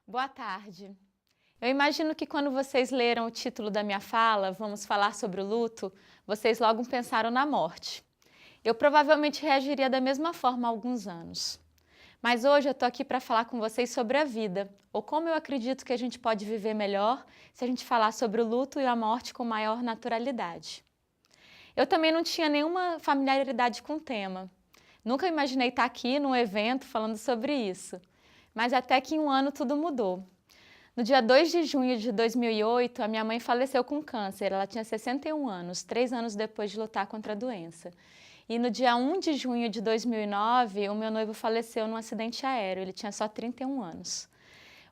Boa tarde. Eu imagino que quando vocês leram o título da minha fala, Vamos falar sobre o luto, vocês logo pensaram na morte. Eu provavelmente reagiria da mesma forma há alguns anos. Mas hoje eu estou aqui para falar com vocês sobre a vida, ou como eu acredito que a gente pode viver melhor se a gente falar sobre o luto e a morte com maior naturalidade. Eu também não tinha nenhuma familiaridade com o tema. Nunca imaginei estar aqui num evento falando sobre isso. Mas até que em um ano tudo mudou. No dia 2 de junho de 2008, a minha mãe faleceu com câncer. Ela tinha 61 anos, 3 anos depois de lutar contra a doença. E no dia 1 de junho de 2009, o meu noivo faleceu num acidente aéreo. Ele tinha só 31 anos.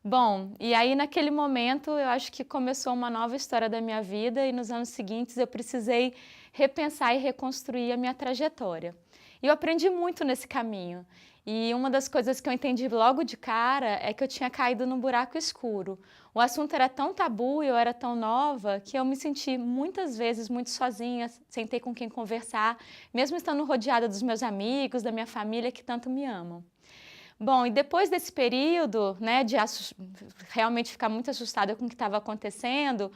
Bom, e aí naquele momento eu acho que começou uma nova história da minha vida e nos anos seguintes eu precisei repensar e reconstruir a minha trajetória. E eu aprendi muito nesse caminho. E uma das coisas que eu entendi logo de cara é que eu tinha caído num buraco escuro. O assunto era tão tabu e eu era tão nova que eu me senti muitas vezes muito sozinha, sem ter com quem conversar, mesmo estando rodeada dos meus amigos, da minha família que tanto me amam. Bom, e depois desse período, né, de realmente ficar muito assustada com o que estava acontecendo,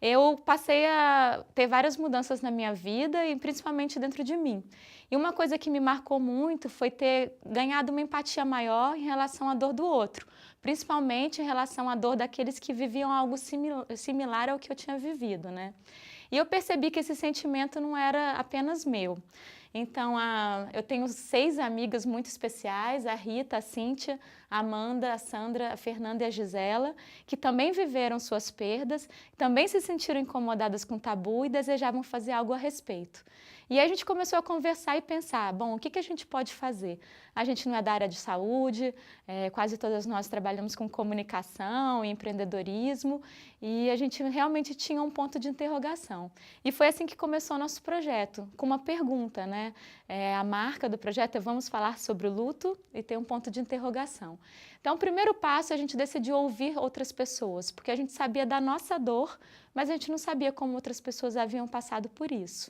eu passei a ter várias mudanças na minha vida e principalmente dentro de mim. E uma coisa que me marcou muito foi ter ganhado uma empatia maior em relação à dor do outro, principalmente em relação à dor daqueles que viviam algo similar ao que eu tinha vivido, né? E eu percebi que esse sentimento não era apenas meu. Então, eu tenho 6 amigas muito especiais, a Rita, a Cíntia, a Amanda, a Sandra, a Fernanda e a Gisela, que também viveram suas perdas, também se sentiram incomodadas com o tabu e desejavam fazer algo a respeito. E aí a gente começou a conversar e pensar, bom, o que a gente pode fazer? A gente não é da área de saúde, quase todas nós trabalhamos com comunicação e empreendedorismo, e a gente realmente tinha um ponto de interrogação. E foi assim que começou o nosso projeto, com uma pergunta, né? A marca do projeto é Vamos falar sobre o luto e tem um ponto de interrogação. Então, o primeiro passo, a gente decidiu ouvir outras pessoas, porque a gente sabia da nossa dor, mas a gente não sabia como outras pessoas haviam passado por isso.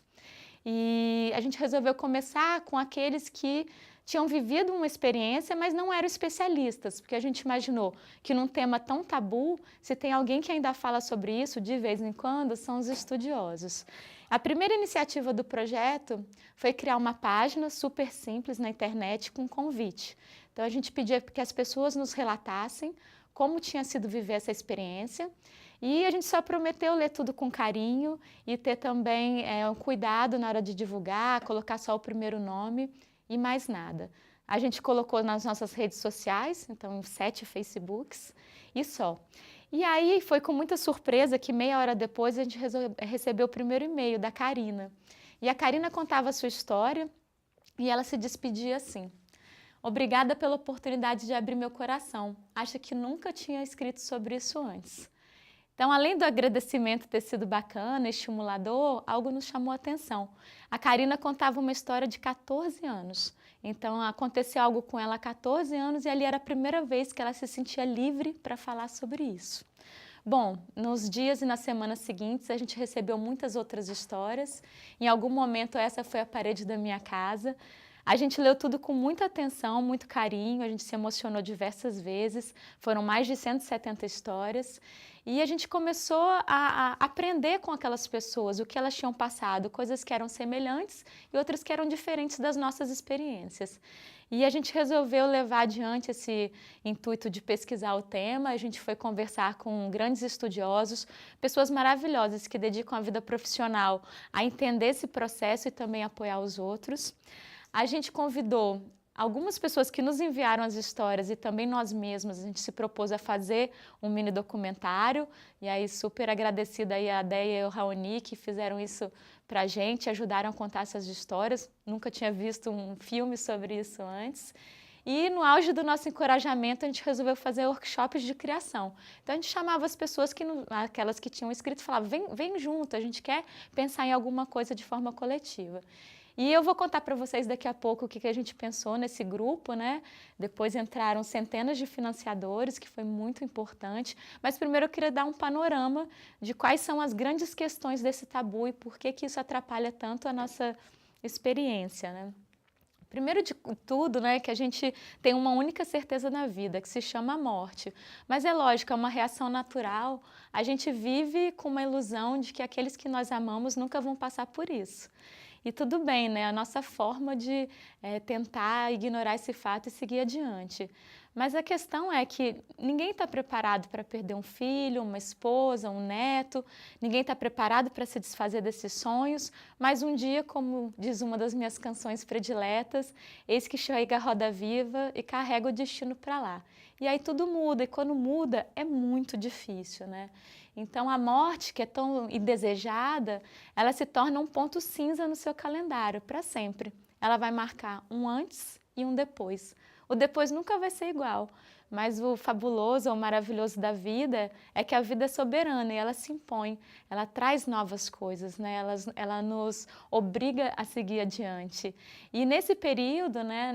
E a gente resolveu começar com aqueles que tinham vivido uma experiência, mas não eram especialistas, porque a gente imaginou que num tema tão tabu, se tem alguém que ainda fala sobre isso de vez em quando, são os estudiosos. A primeira iniciativa do projeto foi criar uma página super simples na internet com um convite. Então a gente pedia que as pessoas nos relatassem como tinha sido viver essa experiência. E a gente só prometeu ler tudo com carinho e ter também um cuidado na hora de divulgar, colocar só o primeiro nome e mais nada. A gente colocou nas nossas redes sociais, então 7 Facebooks e só. E aí foi com muita surpresa que meia hora depois a gente recebeu o primeiro e-mail da Karina. E a Karina contava a sua história e ela se despedia assim: obrigada pela oportunidade de abrir meu coração. Acho que nunca tinha escrito sobre isso antes. Então, além do agradecimento ter sido bacana, estimulador, algo nos chamou a atenção. A Karina contava uma história de 14 anos. Então, aconteceu algo com ela há 14 anos e ali era a primeira vez que ela se sentia livre para falar sobre isso. Bom, nos dias e nas semanas seguintes a gente recebeu muitas outras histórias. Em algum momento essa foi a parede da minha casa. A gente leu tudo com muita atenção, muito carinho, a gente se emocionou diversas vezes, foram mais de 170 histórias e a gente começou a aprender com aquelas pessoas, o que elas tinham passado, coisas que eram semelhantes e outras que eram diferentes das nossas experiências. E a gente resolveu levar adiante esse intuito de pesquisar o tema, a gente foi conversar com grandes estudiosos, pessoas maravilhosas que dedicam a vida profissional a entender esse processo e também apoiar os outros. A gente convidou algumas pessoas que nos enviaram as histórias e também nós mesmas, a gente se propôs a fazer um mini documentário e aí super agradecida aí a Deia e o Raoni que fizeram isso pra gente, ajudaram a contar essas histórias, nunca tinha visto um filme sobre isso antes. E no auge do nosso encorajamento, a gente resolveu fazer workshops de criação. Então a gente chamava as pessoas, aquelas que tinham escrito, e falava, vem junto, a gente quer pensar em alguma coisa de forma coletiva. E eu vou contar para vocês daqui a pouco o que a gente pensou nesse grupo, né? Depois entraram centenas de financiadores, que foi muito importante. Mas primeiro eu queria dar um panorama de quais são as grandes questões desse tabu e por que isso atrapalha tanto a nossa experiência, né? Primeiro de tudo, né, que a gente tem uma única certeza na vida, que se chama morte. Mas é lógico, é uma reação natural. A gente vive com uma ilusão de que aqueles que nós amamos nunca vão passar por isso. E tudo bem, né? A nossa forma de tentar ignorar esse fato e seguir adiante. Mas a questão é que ninguém está preparado para perder um filho, uma esposa, um neto, ninguém está preparado para se desfazer desses sonhos, mas um dia, como diz uma das minhas canções prediletas, eis que chega a roda viva e carrega o destino para lá. E aí tudo muda, e quando muda é muito difícil, né? Então a morte, que é tão indesejada, ela se torna um ponto cinza no seu calendário para sempre. Ela vai marcar um antes e um depois. O depois nunca vai ser igual, mas o fabuloso ou maravilhoso da vida é que a vida é soberana e ela se impõe, ela traz novas coisas, né? Ela nos obriga a seguir adiante. E nesse período, né,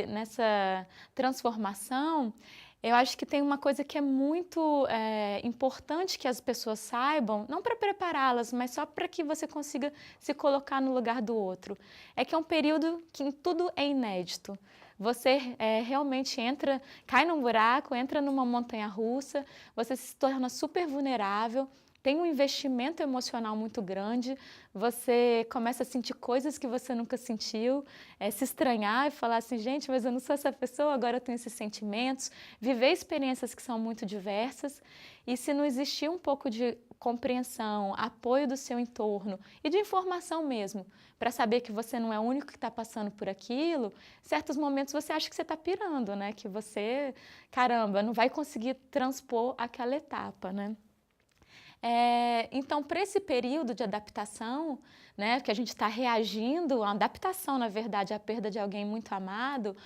nessa transformação, eu acho que tem uma coisa que é muito importante que as pessoas saibam, não para prepará-las, mas só para que você consiga se colocar no lugar do outro. É que é um período que tudo é inédito. Você realmente cai num buraco, entra numa montanha-russa, você se torna super vulnerável, tem um investimento emocional muito grande, você começa a sentir coisas que você nunca sentiu, se estranhar e falar assim, gente, mas eu não sou essa pessoa, agora eu tenho esses sentimentos, viver experiências que são muito diversas, e se não existir um pouco de compreensão, apoio do seu entorno e de informação mesmo, para saber que você não é o único que está passando por aquilo, certos momentos você acha que você está pirando, né? Que você, caramba, não vai conseguir transpor aquela etapa, né? Então, para esse período de adaptação, né, que a gente está reagindo, a adaptação, na verdade, à perda de alguém muito amado,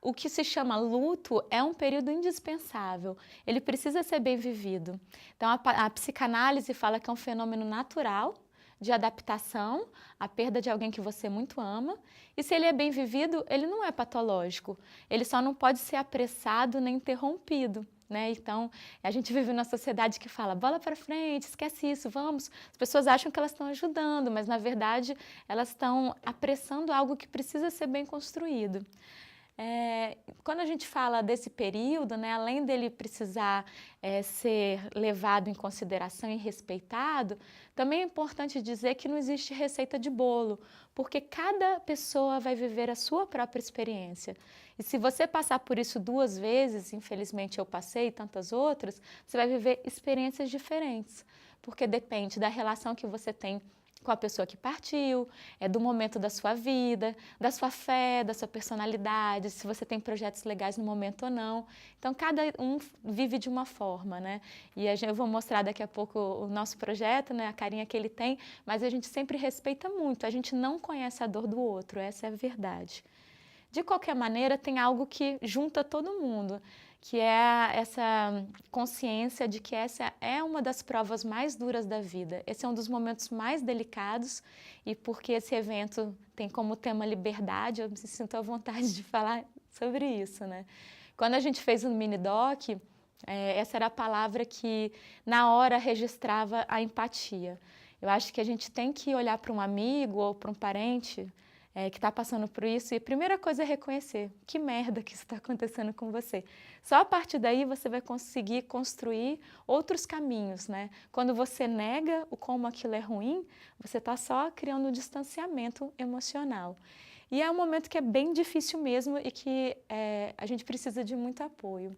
o que se chama luto é um período indispensável, ele precisa ser bem vivido. Então, a psicanálise fala que é um fenômeno natural de adaptação à perda de alguém que você muito ama, e se ele é bem vivido, ele não é patológico, ele só não pode ser apressado nem interrompido. Né? Então, a gente vive numa sociedade que fala, bola para frente, esquece isso, vamos. As pessoas acham que elas estão ajudando, mas na verdade elas estão apressando algo que precisa ser bem construído. Quando a gente fala desse período, né, além dele precisar ser levado em consideração e respeitado, também é importante dizer que não existe receita de bolo, porque cada pessoa vai viver a sua própria experiência. E se você passar por isso 2 vezes, infelizmente eu passei e tantas outras, você vai viver experiências diferentes, porque depende da relação que você tem com a pessoa que partiu, do momento da sua vida, da sua fé, da sua personalidade, se você tem projetos legais no momento ou não. Então, cada um vive de uma forma, né? E eu vou mostrar daqui a pouco o nosso projeto, né? A carinha que ele tem, mas a gente sempre respeita muito, a gente não conhece a dor do outro, essa é a verdade. De qualquer maneira, tem algo que junta todo mundo, que é essa consciência de que essa é uma das provas mais duras da vida. Esse é um dos momentos mais delicados e porque esse evento tem como tema liberdade, eu me sinto à vontade de falar sobre isso, né? Quando a gente fez o mini-doc, essa era a palavra que na hora registrava a empatia. Eu acho que a gente tem que olhar para um amigo ou para um parente que está passando por isso, e a primeira coisa é reconhecer que merda que isso está acontecendo com você. Só a partir daí você vai conseguir construir outros caminhos, né? Quando você nega o como aquilo é ruim, você está só criando um distanciamento emocional. E é um momento que é bem difícil mesmo e que a gente precisa de muito apoio.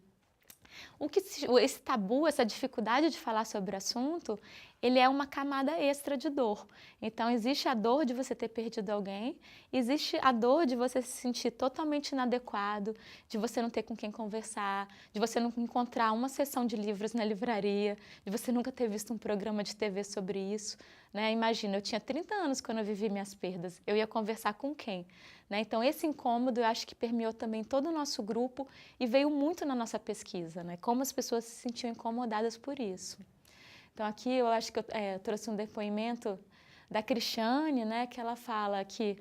Esse tabu, essa dificuldade de falar sobre o assunto, ele é uma camada extra de dor. Então, existe a dor de você ter perdido alguém, existe a dor de você se sentir totalmente inadequado, de você não ter com quem conversar, de você não encontrar uma sessão de livros na livraria, de você nunca ter visto um programa de TV sobre isso. Né? Imagina, eu tinha 30 anos quando eu vivi minhas perdas, eu ia conversar com quem? Né? Então, esse incômodo eu acho que permeou também todo o nosso grupo e veio muito na nossa pesquisa, né? Como as pessoas se sentiam incomodadas por isso. Então, aqui eu acho que eu trouxe um depoimento da Cristiane, né? Que ela fala que,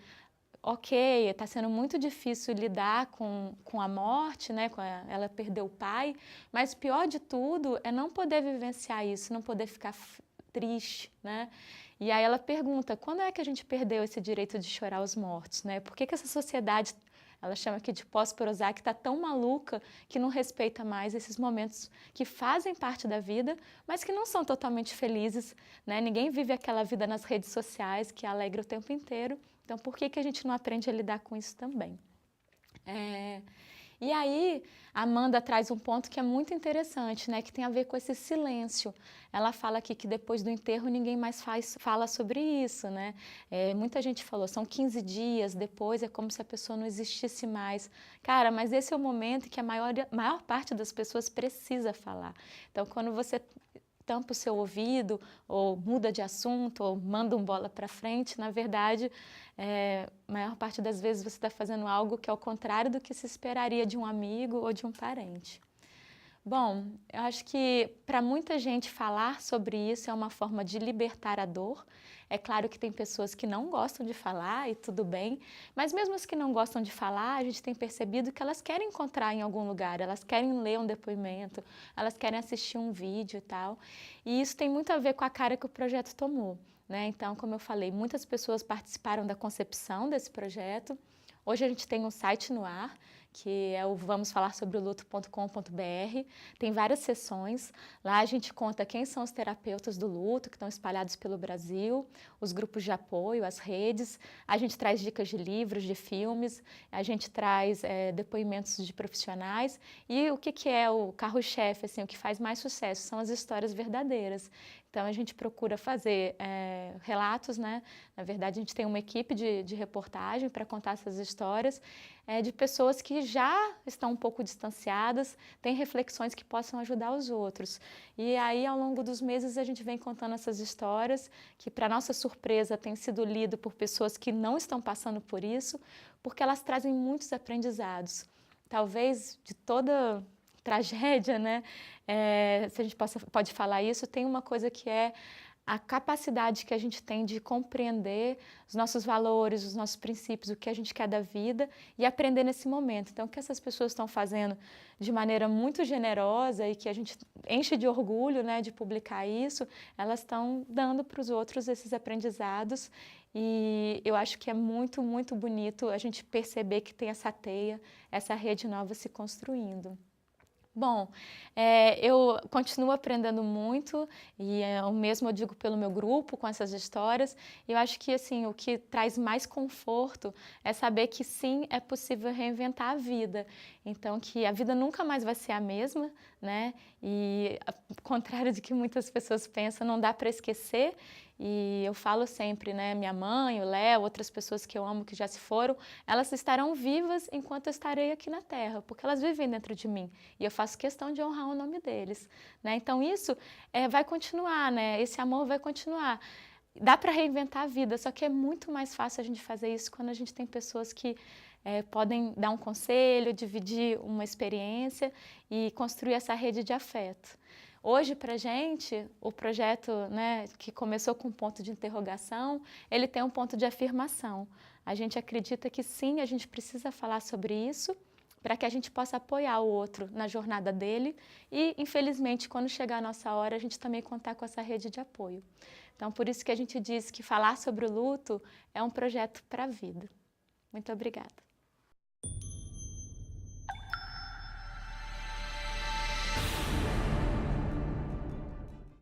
ok, está sendo muito difícil lidar com a morte, né? Ela perdeu o pai, mas pior de tudo é não poder vivenciar isso, não poder ficar triste, né? E aí ela pergunta, quando é que a gente perdeu esse direito de chorar os mortos, né? Por que essa sociedade Ela chama aqui de pós-Prozac, está tão maluca que não respeita mais esses momentos que fazem parte da vida, mas que não são totalmente felizes, né? Ninguém vive aquela vida nas redes sociais que alegra o tempo inteiro. Então, por que a gente não aprende a lidar com isso também? E aí, a Amanda traz um ponto que é muito interessante, né, que tem a ver com esse silêncio. Ela fala aqui que depois do enterro ninguém mais fala sobre isso, né? Muita gente falou, são 15 dias, depois é como se a pessoa não existisse mais. Cara, mas esse é o momento que a maior parte das pessoas precisa falar. Então, quando você tampa o seu ouvido, ou muda de assunto, ou manda um bola para frente, na verdade, a maior parte das vezes você está fazendo algo que é ao contrário do que se esperaria de um amigo ou de um parente. Bom, eu acho que para muita gente falar sobre isso é uma forma de libertar a dor. É claro que tem pessoas que não gostam de falar e tudo bem, mas mesmo as que não gostam de falar, a gente tem percebido que elas querem encontrar em algum lugar, elas querem ler um depoimento, elas querem assistir um vídeo e tal. E isso tem muito a ver com a cara que o projeto tomou, né? Então, como eu falei, muitas pessoas participaram da concepção desse projeto. Hoje a gente tem um site no ar, que é o vamosfalarsobreoluto.com.br. Tem várias sessões. Lá a gente conta quem são os terapeutas do luto, que estão espalhados pelo Brasil, os grupos de apoio, as redes. A gente traz dicas de livros, de filmes, a gente traz depoimentos de profissionais. E o que é o carro-chefe, assim, o que faz mais sucesso são as histórias verdadeiras. Então, a gente procura fazer relatos, né? Na verdade, a gente tem uma equipe de reportagem para contar essas histórias de pessoas que já estão um pouco distanciadas, têm reflexões que possam ajudar os outros. E aí, ao longo dos meses, a gente vem contando essas histórias que, para nossa surpresa, tem sido lido por pessoas que não estão passando por isso, porque elas trazem muitos aprendizados. Talvez de toda tragédia, né? Se a gente pode falar isso, tem uma coisa que é a capacidade que a gente tem de compreender os nossos valores, os nossos princípios, o que a gente quer da vida e aprender nesse momento. Então, o que essas pessoas estão fazendo de maneira muito generosa e que a gente enche de orgulho, né, de publicar isso, elas estão dando para os outros esses aprendizados e eu acho que é muito, muito bonito a gente perceber que tem essa teia, essa rede nova se construindo. Bom, eu continuo aprendendo muito e o mesmo eu digo pelo meu grupo com essas histórias. Eu acho que assim o que traz mais conforto é saber que sim, é possível reinventar a vida. Então que a vida nunca mais vai ser a mesma, né? E ao contrário do que muitas pessoas pensam, não dá para esquecer. E eu falo sempre, né? Minha mãe, o Léo, outras pessoas que eu amo que já se foram, elas estarão vivas enquanto eu estarei aqui na Terra, porque elas vivem dentro de mim. E eu faço questão de honrar o nome deles, né? Então isso vai continuar, né? Esse amor vai continuar. Dá para reinventar a vida, só que é muito mais fácil a gente fazer isso quando a gente tem pessoas que podem dar um conselho, dividir uma experiência e construir essa rede de afeto. Hoje, para a gente, o projeto, né, que começou com um ponto de interrogação, ele tem um ponto de afirmação. A gente acredita que sim, a gente precisa falar sobre isso para que a gente possa apoiar o outro na jornada dele e, infelizmente, quando chegar a nossa hora, a gente também contar com essa rede de apoio. Então, por isso que a gente diz que falar sobre o luto é um projeto para a vida. Muito obrigada.